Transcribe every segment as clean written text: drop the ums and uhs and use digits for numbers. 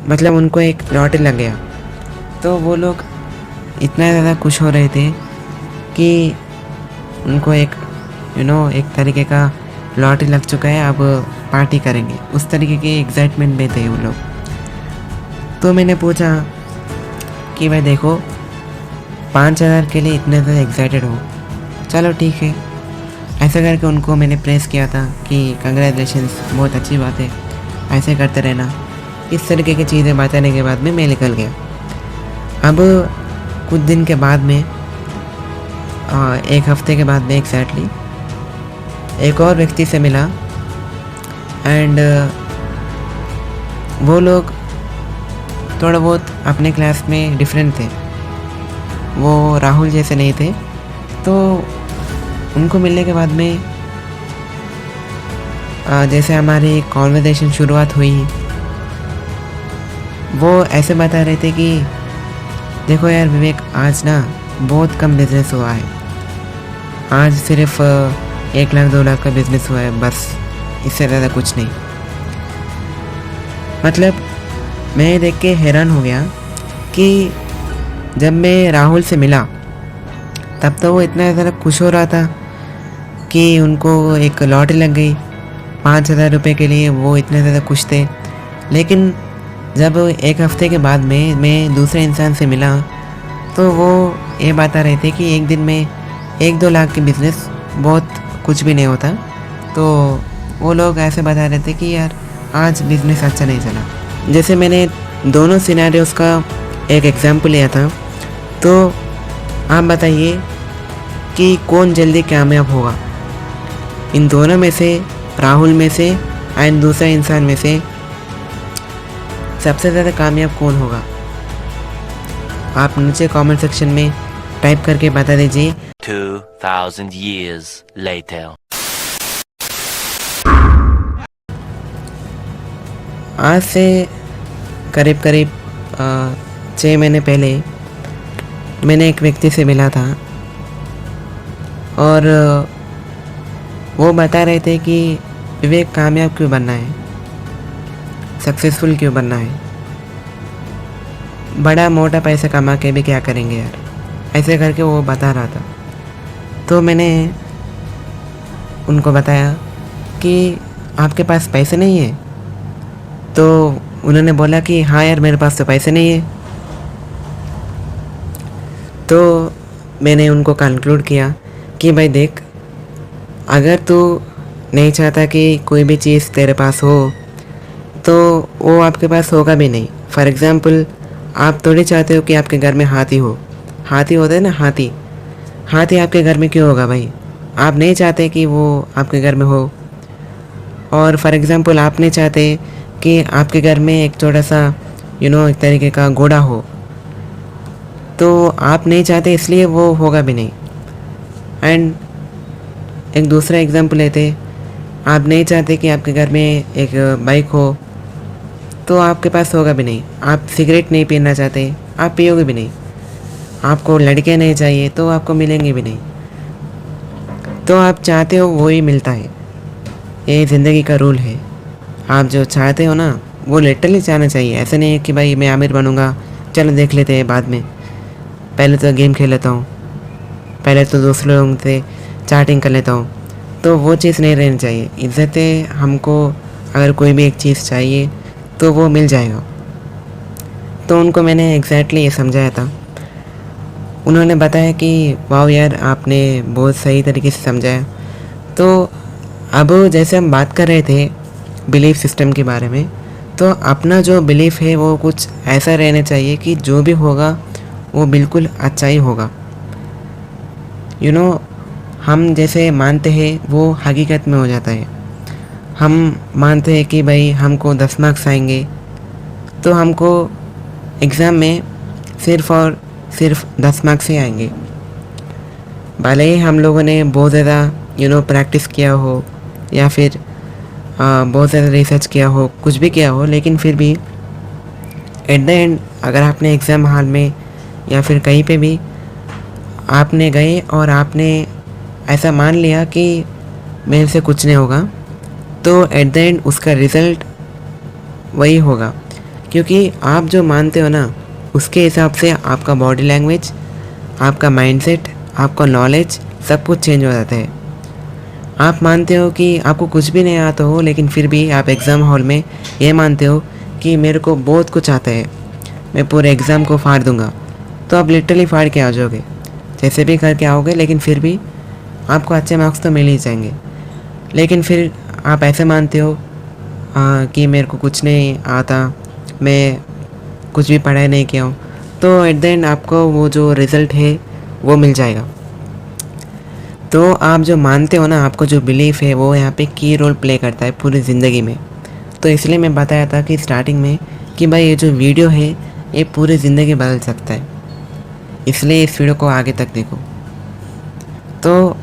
मतलब उनको एक लॉटरी लग गया। तो वो लोग इतना ज़्यादा खुश हो रहे थे कि उनको एक एक तरीके का लॉटरी लग चुका है, अब पार्टी करेंगे, उस तरीके के एक्साइटमेंट में थे वो लोग। तो मैंने पूछा कि भाई देखो 5,000 के लिए इतने ज़्यादा एक्साइटेड हो, चलो ठीक है। ऐसा करके उनको मैंने प्रेस किया था कि कंग्रेचुलेशंस, बहुत अच्छी बात है, ऐसे करते रहना। इस तरीके की चीज़ें बताने के बाद में मैं निकल गया। अब कुछ दिन के बाद में, एक हफ्ते के बाद में एग्जैक्टली, एक और व्यक्ति से मिला एंड वो लोग थोड़ा बहुत अपने क्लास में डिफरेंट थे, वो राहुल जैसे नहीं थे। तो उनको मिलने के बाद में जैसे हमारी कॉन्वर्सेशन शुरुआत हुई, वो ऐसे बता रहे थे कि देखो यार विवेक, आज ना बहुत कम बिजनेस हुआ है, आज सिर्फ 1 लाख 2 लाख का बिजनेस हुआ है, बस, इससे ज़्यादा कुछ नहीं। मतलब मैं देख के हैरान हो गया कि जब मैं राहुल से मिला तब तो वो इतना ज़्यादा खुश हो रहा था कि उनको एक लॉटरी लग गई 5,000 रुपये के लिए, वो इतने ज़्यादा खुश थे। लेकिन जब एक हफ्ते के बाद में मैं दूसरे इंसान से मिला तो वो ये बता रहे थे कि एक दिन में 1-2 लाख की बिज़नेस बहुत कुछ भी नहीं होता। तो वो लोग ऐसे बता रहे थे कि यार आज बिज़नेस अच्छा नहीं चला। जैसे मैंने दोनों सिनेरियोज़ का एक एग्जाम्पल लिया था, तो आप बताइए कि कौन जल्दी कामयाब होगा, इन दोनों में से, राहुल में से एंड दूसरा इंसान में से सबसे ज़्यादा कामयाब कौन होगा? आप नीचे कमेंट सेक्शन में टाइप करके बता दीजिए। 2000 years later. आज से करीब करीब 6 महीने पहले मैंने एक व्यक्ति से मिला था और वो बता रहे थे कि विवेक, कामयाब क्यों बनना है, सक्सेसफुल क्यों बनना है, बड़ा मोटा पैसा कमा के भी क्या करेंगे यार, ऐसे करके वो बता रहा था। तो मैंने उनको बताया कि आपके पास पैसे नहीं है? तो उन्होंने बोला कि हाँ यार, मेरे पास तो पैसे नहीं है। तो मैंने उनको कंक्लूड किया कि भाई देख, अगर तू नहीं चाहता कि कोई भी चीज़ तेरे पास हो तो वो आपके पास होगा भी नहीं। फॉर एग्ज़ाम्पल, आप थोड़ी चाहते हो कि आपके घर में हाथी हो, हाथी होता है ना, हाथी, हाथी आपके घर में क्यों होगा भाई? आप नहीं चाहते कि वो आपके घर में हो। और फॉर एग्ज़ाम्पल, आप नहीं चाहते कि आपके घर में एक छोटा सा एक तरीके का घोड़ा हो, तो आप नहीं चाहते, इसलिए वो होगा भी नहीं। एंड एक दूसरा एग्जांपल लेते, आप नहीं चाहते कि आपके घर में एक बाइक हो, तो आपके पास होगा भी नहीं। आप सिगरेट नहीं पीना चाहते, आप पियोगे भी नहीं। आपको लड़के नहीं चाहिए, तो आपको मिलेंगे भी नहीं। तो आप चाहते हो वो ही मिलता है, ये ज़िंदगी का रूल है। आप जो चाहते हो ना, वो लिटरली चाहना चाहिए। ऐसा नहीं है कि भाई मैं अमीर बनूंगा, चलो देख लेते हैं बाद में, पहले तो गेम खेल लेता हूँ, पहले तो दूसरे लोगों से चैटिंग कर लेता हूँ। तो वो चीज़ नहीं रहनी चाहिए। इज़्ज़तें, हमको अगर कोई भी एक चीज़ चाहिए तो वो मिल जाएगा। तो उनको मैंने एग्जैक्टली ये समझाया था। उन्होंने बताया कि वाह यार, आपने बहुत सही तरीके से समझाया। तो अब जैसे हम बात कर रहे थे बिलीफ सिस्टम के बारे में, तो अपना जो बिलीफ है वो कुछ ऐसा रहना चाहिए कि जो भी होगा वो बिल्कुल अच्छा ही होगा। हम जैसे मानते हैं वो हकीकत में हो जाता है। हम मानते हैं कि भाई हमको 10 मार्क्स आएंगे, तो हमको एग्ज़ाम में सिर्फ़ और सिर्फ 10 मार्क्स ही आएंगे। भले ही हम लोगों ने बहुत ज़्यादा प्रैक्टिस किया हो या फिर बहुत ज़्यादा रिसर्च किया हो, कुछ भी किया हो, लेकिन फिर भी एट द एंड अगर आपने एग्ज़ाम हॉल में या फिर कहीं पे भी आपने गए और आपने ऐसा मान लिया कि मेरे से कुछ नहीं होगा, तो एट द एंड उसका रिज़ल्ट वही होगा। क्योंकि आप जो मानते हो ना, उसके हिसाब से आपका बॉडी लैंग्वेज, आपका माइंडसेट, आपका नॉलेज सब कुछ चेंज हो जाता है। आप मानते हो कि आपको कुछ भी नहीं आता हो, लेकिन फिर भी आप एग्ज़ाम हॉल में ये मानते हो कि मेरे को बहुत कुछ आता है, मैं पूरे एग्ज़ाम को फाड़ दूँगा। तो आप लिटरली फाड़ के आ जाओगे, जैसे भी करके आओगे, लेकिन फिर भी आपको अच्छे मार्क्स तो मिल ही जाएंगे। लेकिन फिर आप ऐसे मानते हो कि मेरे को कुछ नहीं आता, मैं कुछ भी पढ़ाई नहीं किया हूँ, तो एट द एंड आपको वो जो रिज़ल्ट है वो मिल जाएगा। तो आप जो मानते हो ना, आपको जो बिलीफ है वो यहाँ पे की रोल प्ले करता है पूरी ज़िंदगी में। तो इसलिए मैं बताया था कि स्टार्टिंग में कि भाई ये जो वीडियो है ये पूरी ज़िंदगी बदल सकता है, इसलिए इस वीडियो को आगे तक देखो। तो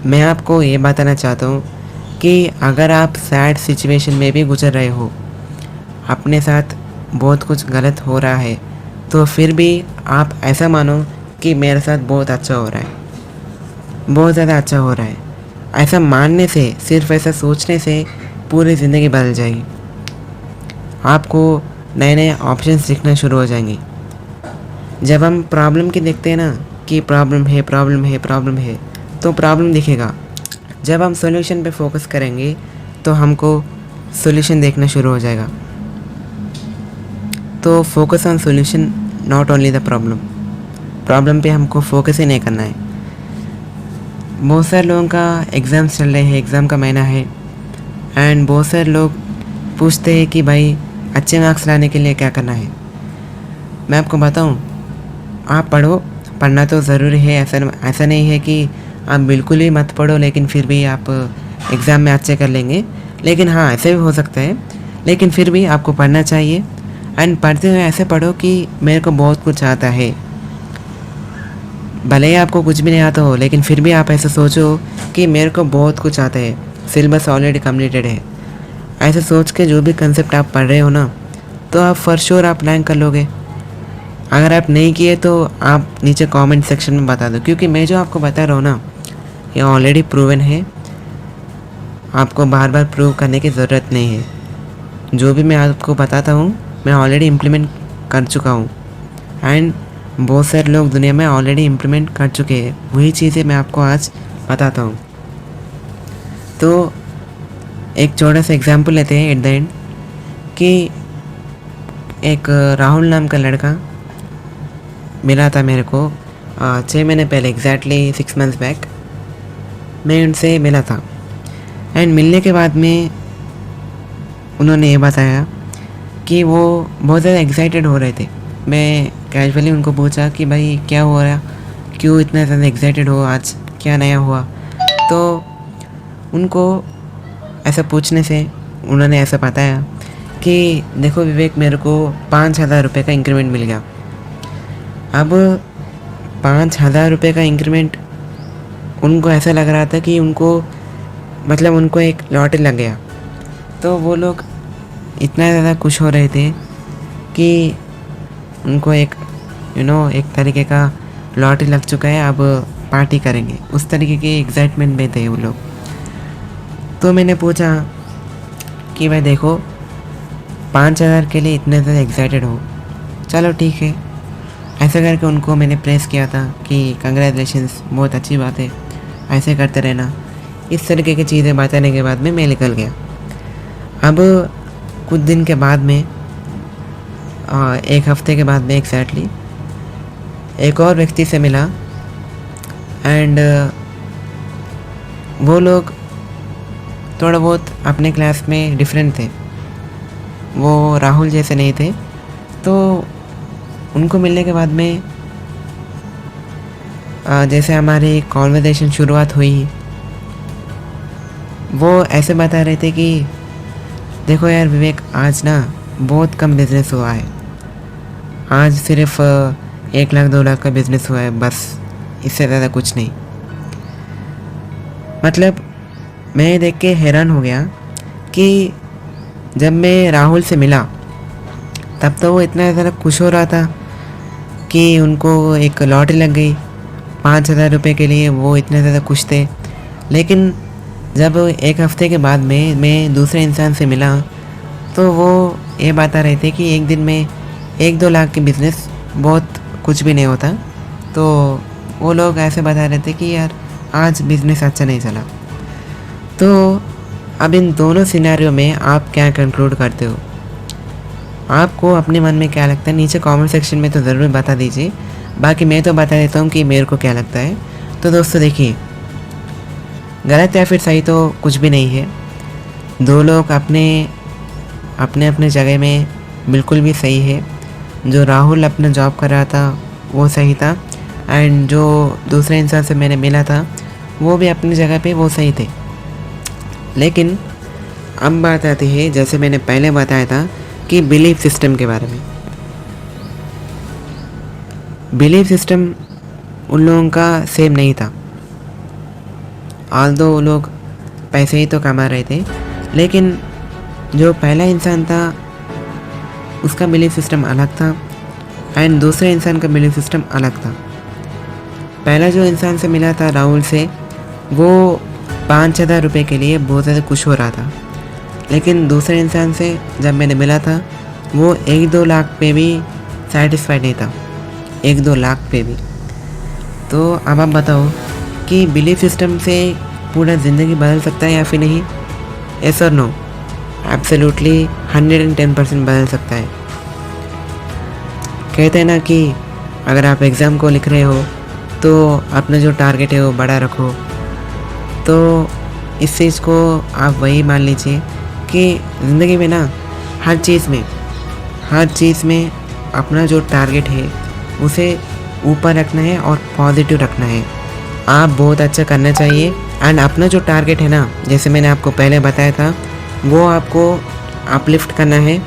मैं आपको ये बताना चाहता हूँ कि अगर आप सैड सिचुएशन में भी गुजर रहे हो, अपने साथ बहुत कुछ गलत हो रहा है, तो फिर भी आप ऐसा मानो कि मेरे साथ बहुत अच्छा हो रहा है, बहुत ज़्यादा अच्छा हो रहा है। ऐसा मानने से, सिर्फ ऐसा सोचने से पूरी ज़िंदगी बदल जाएगी। आपको नए नए ऑप्शंस दिखना शुरू हो जाएंगे। जब हम प्रॉब्लम की देखते हैं ना कि प्रॉब्लम है, प्रॉब्लम है, प्रॉब्लम है, तो प्रॉब्लम दिखेगा। जब हम सॉल्यूशन पे फोकस करेंगे तो हमको सॉल्यूशन देखना शुरू हो जाएगा। तो focus on solution, not only the problem. Problem पे हमको फोकस ही नहीं करना है। बहुत सारे लोगों का एग्ज़ाम्स चल रहे हैं, एग्ज़ाम का महीना है, एंड बहुत सारे लोग पूछते हैं कि भाई अच्छे मार्क्स लाने के लिए क्या करना है। मैं आपको बताऊं, आप पढ़ो, पढ़ना तो ज़रूरी है, ऐसा नहीं है कि आप बिल्कुल ही मत पढ़ो लेकिन फिर भी आप एग्ज़ाम में अच्छे कर लेंगे। लेकिन हाँ, ऐसे भी हो सकता है, लेकिन फिर भी आपको पढ़ना चाहिए। एंड पढ़ते हुए ऐसे पढ़ो कि मेरे को बहुत कुछ आता है। भले ही आपको कुछ भी नहीं आता हो, लेकिन फिर भी आप ऐसा सोचो कि मेरे को बहुत कुछ आता है, सिलेबस ऑलरेडी कंप्लीटेड है। ऐसे सोच के जो भी कंसेप्ट आप पढ़ रहे हो ना, तो आप फॉर श्योर आप रैंक कर लोगे। अगर आप नहीं किए तो आप नीचे कमेंट सेक्शन में बता दो, क्योंकि मैं जो आपको बता रहा हूँ ना, ये ऑलरेडी प्रूवन है। आपको बार बार प्रूव करने की ज़रूरत नहीं है। जो भी मैं आपको बताता हूँ मैं ऑलरेडी इम्प्लीमेंट कर चुका हूँ, एंड बहुत सारे लोग दुनिया में ऑलरेडी इम्प्लीमेंट कर चुके हैं। वही चीज़ें मैं आपको आज बताता हूँ। तो एक छोटा सा एग्जांपल लेते हैं एट द एंड, कि एक राहुल नाम का लड़का मिला था मेरे को 6 महीने पहले, एग्जैक्टली 6 मंथ्स बैक मैं उनसे मिला था। एंड मिलने के बाद में उन्होंने ये बताया कि वो बहुत ज़्यादा एक्साइटेड हो रहे थे। मैं कैजुअली उनको पूछा कि भाई क्या हो रहा, क्यों इतना ज़्यादा एक्साइटेड हो, आज क्या नया हुआ। तो उनको ऐसा पूछने से उन्होंने ऐसा बताया कि देखो विवेक, मेरे को 5,000 रुपये का इंक्रीमेंट मिल गया। अब 5,000 रुपये का इंक्रीमेंट उनको ऐसा लग रहा था कि उनको एक लॉटरी लग गया। तो वो लोग इतना ज़्यादा खुश हो रहे थे कि उनको एक तरीके का लॉटरी लग चुका है, अब पार्टी करेंगे, उस तरीके के एक्साइटमेंट में थे वो लोग। तो मैंने पूछा कि भाई देखो, 5,000 के लिए इतने ज़्यादा एक्साइटेड हो, चलो ठीक है। ऐसा करके उनको मैंने प्रेस किया था कि कंग्रेचुलेशंस, बहुत अच्छी बात है, ऐसे करते रहना। इस तरीके की चीज़ें बताने के बाद में मैं निकल गया। अब कुछ दिन के बाद में, एक हफ्ते के बाद में एग्जैक्टली, एक और व्यक्ति से मिला, एंड वो लोग थोड़ा बहुत अपने क्लास में डिफरेंट थे, वो राहुल जैसे नहीं थे। तो उनको मिलने के बाद में जैसे हमारी कॉन्वर्सेशन शुरुआत हुई, वो ऐसे बता रहे थे कि देखो यार विवेक, आज ना बहुत कम बिज़नेस हुआ है, आज सिर्फ 1 लाख 2 लाख का बिज़नेस हुआ है, बस, इससे ज़्यादा कुछ नहीं। मतलब मैं देख के हैरान हो गया कि जब मैं राहुल से मिला तब तो वो इतना ज़्यादा खुश हो रहा था कि उनको एक लॉटरी लग गई 5,000 रुपये के लिए, वो इतने ज़्यादा खुश थे। लेकिन जब एक हफ्ते के बाद में मैं दूसरे इंसान से मिला तो वो ये बता रहे थे कि एक दिन में 1-2 लाख की बिज़नेस बहुत कुछ भी नहीं होता। तो वो लोग ऐसे बता रहे थे कि यार आज बिज़नेस अच्छा नहीं चला। तो अब इन दोनों सिनेरियो में आप क्या कंक्लूड करते हो? आपको अपने मन में क्या लगता है नीचे कमेंट सेक्शन में तो ज़रूर बता दीजिए। बाकी मैं तो बता देता हूँ कि मेरे को क्या लगता है। तो दोस्तों देखिए, गलत या फिर सही तो कुछ भी नहीं है। दो लोग अपने अपने जगह में बिल्कुल भी सही है। जो राहुल अपना जॉब कर रहा था वो सही था, एंड जो दूसरे इंसान से मैंने मिला था वो भी अपनी जगह पे वो सही थे। लेकिन अब बात आती है, जैसे मैंने पहले बताया था कि बिलीफ सिस्टम के बारे में। बिलीफ सिस्टम उन लोगों का सेम नहीं था। ऑल्दो वो लोग पैसे ही तो कमा रहे थे, लेकिन जो पहला इंसान था उसका बिलीफ सिस्टम अलग था एंड दूसरे इंसान का बिलीफ सिस्टम अलग था। पहला जो इंसान से मिला था राहुल से, वो 5,000 रुपये के लिए बहुत ज़्यादा खुश हो रहा था। लेकिन दूसरे इंसान से जब मैंने मिला था वो 1-2 लाख पे भी सेटिस्फाइड नहीं था, 1-2 लाख पे भी। तो अब आप बताओ कि बिलीफ सिस्टम से पूरा ज़िंदगी बदल सकता है या फिर नहीं? यस और नो? एब्सोल्युटली 110% बदल सकता है। कहते हैं ना कि अगर आप एग्ज़ाम को लिख रहे हो तो अपना जो टारगेट है वो बड़ा रखो। तो इस चीज़ को आप वही मान लीजिए कि ज़िंदगी में ना हर चीज़ में अपना जो टारगेट है उसे ऊपर रखना है और पॉजिटिव रखना है। आप बहुत अच्छा करना चाहिए एंड अपना जो टारगेट है ना, जैसे मैंने आपको पहले बताया था, वो आपको अपलिफ्ट करना है।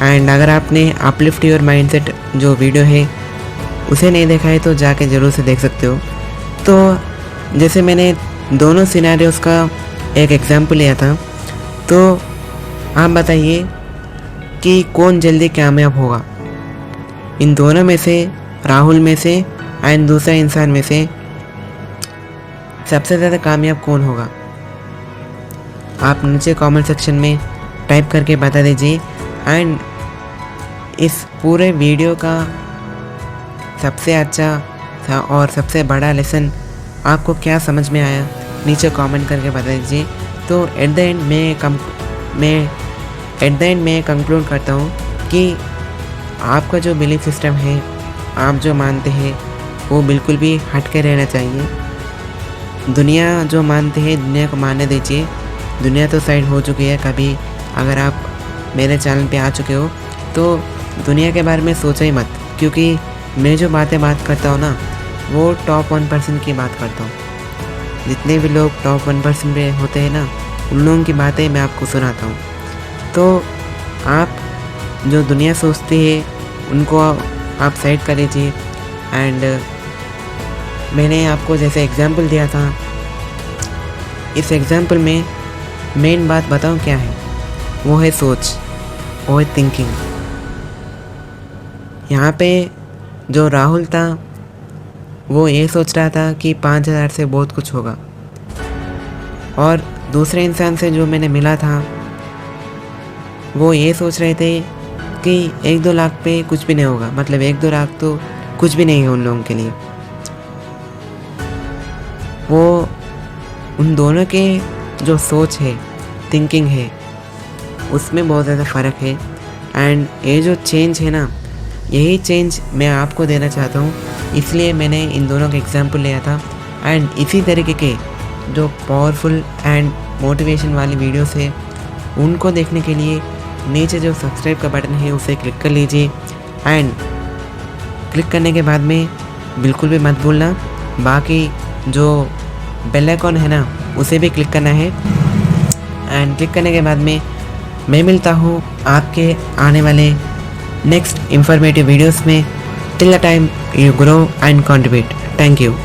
एंड अगर आपने अपलिफ्ट योर माइंडसेट जो वीडियो है उसे नहीं देखा है तो जाके ज़रूर से देख सकते हो। तो जैसे मैंने दोनों सिनेरियोस का एक एग्जाम्पल लिया था, तो आप बताइए कि कौन जल्दी कामयाब होगा इन दोनों में से, राहुल में से एंड दूसरे इंसान में से सबसे ज़्यादा कामयाब कौन होगा? आप नीचे कमेंट सेक्शन में टाइप करके बता दीजिए। एंड इस पूरे वीडियो का सबसे अच्छा और सबसे बड़ा लेसन आपको क्या समझ में आया नीचे कमेंट करके बता दीजिए। तो एट द एंड मैं कंक्लूड करता हूँ कि आपका जो बिलीफ सिस्टम है, आप जो मानते हैं वो बिल्कुल भी हट के रहना चाहिए। दुनिया जो मानते हैं दुनिया को मानने दीजिए। दुनिया तो साइड हो चुकी है कभी। अगर आप मेरे चैनल पे आ चुके हो तो दुनिया के बारे में सोचो ही मत, क्योंकि मैं जो बात करता हूँ ना वो टॉप 1% की बात करता हूँ। जितने भी लोग टॉप 1% में होते हैं ना, उन लोगों की बातें मैं आपको सुनाता हूँ। तो आप जो दुनिया सोचती है उनको आप साइड कर लीजिए। एंड मैंने आपको जैसे एग्जाम्पल दिया था, इस एग्जाम्पल में मेन बात बताऊँ क्या है? वो है सोच, वो है थिंकिंग। यहाँ पे जो राहुल था वो ये सोच रहा था कि 5,000 से बहुत कुछ होगा, और दूसरे इंसान से जो मैंने मिला था वो ये सोच रहे थे कि 1-2 लाख पे कुछ भी नहीं होगा। मतलब 1-2 लाख तो कुछ भी नहीं है उन लोगों के लिए। वो उन दोनों के जो सोच है, थिंकिंग है, उसमें बहुत ज़्यादा फ़र्क है। एंड ये जो चेंज है ना, यही चेंज मैं आपको देना चाहता हूँ, इसलिए मैंने इन दोनों का एग्जाम्पल लिया था। एंड इसी तरीके के जो पावरफुल एंड मोटिवेशन वाली वीडियोस है उनको देखने के लिए नीचे जो सब्सक्राइब का बटन है उसे क्लिक कर लीजिए। एंड क्लिक करने के बाद में बिल्कुल भी मत भूलना, बाकी जो बेल आइकॉन है ना उसे भी क्लिक करना है। एंड क्लिक करने के बाद में मैं मिलता हूँ आपके आने वाले नेक्स्ट इंफॉर्मेटिव वीडियोस में। Till the time you grow and contribute. Thank you.